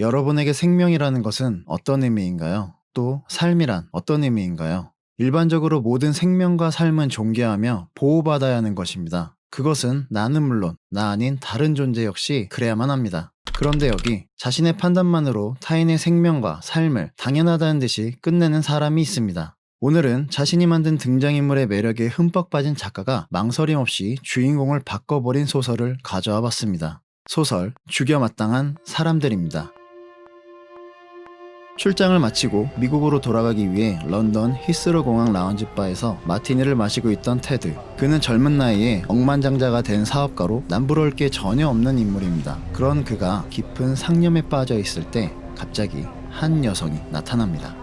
여러분에게 생명이라는 것은 어떤 의미인가요? 또 삶이란 어떤 의미인가요? 일반적으로 모든 생명과 삶은 존경하며 보호받아야 하는 것입니다. 그것은 나는 물론 나 아닌 다른 존재 역시 그래야만 합니다. 그런데 여기 자신의 판단만으로 타인의 생명과 삶을 당연하다는 듯이 끝내는 사람이 있습니다. 오늘은 자신이 만든 등장인물의 매력에 흠뻑 빠진 작가가 망설임 없이 주인공을 바꿔버린 소설을 가져와 봤습니다. 소설 죽여 마땅한 사람들입니다. 출장을 마치고 미국으로 돌아가기 위해 런던 히스로 공항 라운지 바에서 마티니를 마시고 있던 테드. 그는 젊은 나이에 억만장자가 된 사업가로 남부러울 게 전혀 없는 인물입니다. 그런 그가 깊은 상념에 빠져 있을 때 갑자기 한 여성이 나타납니다.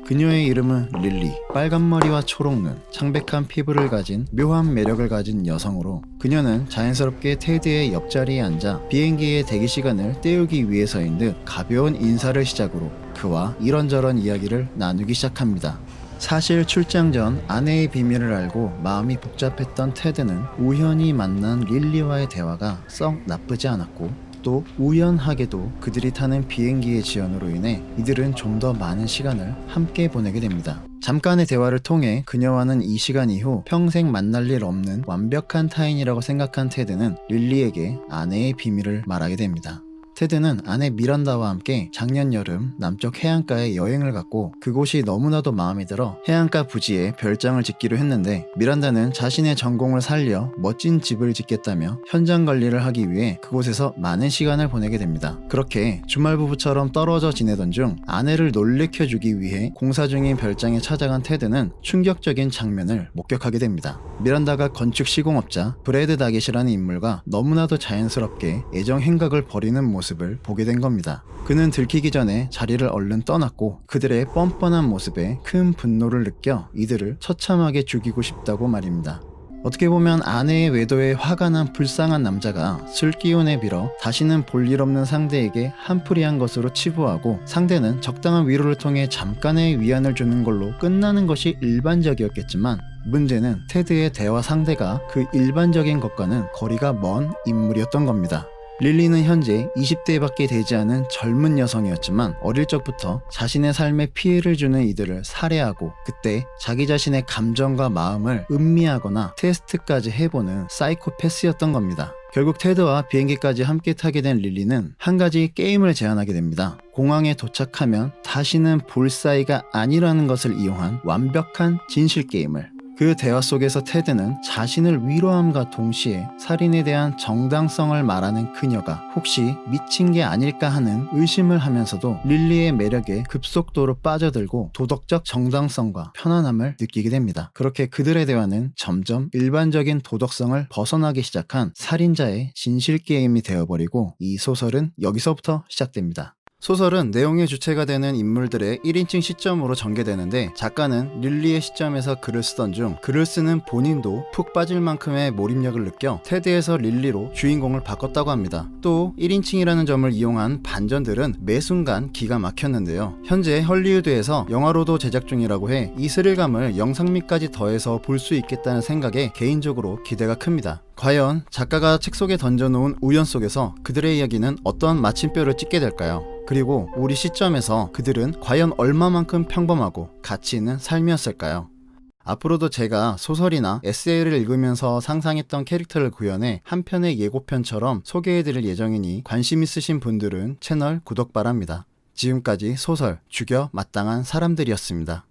그녀의 이름은 릴리. 빨간 머리와 초록 눈, 창백한 피부를 가진 묘한 매력을 가진 여성으로 그녀는 자연스럽게 테드의 옆자리에 앉아 비행기의 대기 시간을 때우기 위해서인 듯 가벼운 인사를 시작으로 그와 이런저런 이야기를 나누기 시작합니다. 사실 출장 전 아내의 비밀을 알고 마음이 복잡했던 테드는 우연히 만난 릴리와의 대화가 썩 나쁘지 않았고 또 우연하게도 그들이 타는 비행기의 지연으로 인해 이들은 좀 더 많은 시간을 함께 보내게 됩니다. 잠깐의 대화를 통해 그녀와는 이 시간 이후 평생 만날 일 없는 완벽한 타인이라고 생각한 테드는 릴리에게 아내의 비밀을 말하게 됩니다. 테드는 아내 미란다와 함께 작년 여름 남쪽 해안가에 여행을 갔고 그곳이 너무나도 마음에 들어 해안가 부지에 별장을 짓기로 했는데 미란다는 자신의 전공을 살려 멋진 집을 짓겠다며 현장 관리를 하기 위해 그곳에서 많은 시간을 보내게 됩니다. 그렇게 주말 부부처럼 떨어져 지내던 중 아내를 놀래켜주기 위해 공사 중인 별장에 찾아간 테드는 충격적인 장면을 목격하게 됩니다. 미란다가 건축 시공업자 브래드 다겟이라는 인물과 너무나도 자연스럽게 애정 행각을 벌이는 모습을 보게 된 겁니다. 그는 들키기 전에 자리를 얼른 떠났고 그들의 뻔뻔한 모습에 큰 분노를 느껴 이들을 처참하게 죽이고 싶다고 말입니다. 어떻게 보면 아내의 외도에 화가 난 불쌍한 남자가 술기운에 빌어 다시는 볼 일 없는 상대에게 한풀이한 것으로 치부하고 상대는 적당한 위로를 통해 잠깐의 위안을 주는 걸로 끝나는 것이 일반적이었겠지만 문제는 테드의 대화 상대가 그 일반적인 것과는 거리가 먼 인물이었던 겁니다. 릴리는 현재 20대밖에 되지 않은 젊은 여성이었지만 어릴 적부터 자신의 삶에 피해를 주는 이들을 살해하고 그때 자기 자신의 감정과 마음을 음미하거나 테스트까지 해보는 사이코패스였던 겁니다. 결국 테드와 비행기까지 함께 타게 된 릴리는 한 가지 게임을 제안하게 됩니다. 공항에 도착하면 다시는 볼 사이가 아니라는 것을 이용한 완벽한 진실 게임을. 그 대화 속에서 테드는 자신을 위로함과 동시에 살인에 대한 정당성을 말하는 그녀가 혹시 미친 게 아닐까 하는 의심을 하면서도 릴리의 매력에 급속도로 빠져들고 도덕적 정당성과 편안함을 느끼게 됩니다. 그렇게 그들의 대화는 점점 일반적인 도덕성을 벗어나기 시작한 살인자의 진실 게임이 되어버리고 이 소설은 여기서부터 시작됩니다. 소설은 내용의 주체가 되는 인물들의 1인칭 시점으로 전개되는데 작가는 릴리의 시점에서 글을 쓰던 중 글을 쓰는 본인도 푹 빠질 만큼의 몰입력을 느껴 테드에서 릴리로 주인공을 바꿨다고 합니다. 또 1인칭이라는 점을 이용한 반전들은 매 순간 기가 막혔는데요. 현재 헐리우드에서 영화로도 제작 중이라고 해 이 스릴감을 영상미까지 더해서 볼 수 있겠다는 생각에 개인적으로 기대가 큽니다. 과연 작가가 책 속에 던져놓은 우연 속에서 그들의 이야기는 어떤 마침표를 찍게 될까요? 그리고 우리 시점에서 그들은 과연 얼마만큼 평범하고 가치 있는 삶이었을까요? 앞으로도 제가 소설이나 에세이를 읽으면서 상상했던 캐릭터를 구현해 한 편의 예고편처럼 소개해드릴 예정이니 관심 있으신 분들은 채널 구독 바랍니다. 지금까지 소설 죽여 마땅한 사람들이었습니다.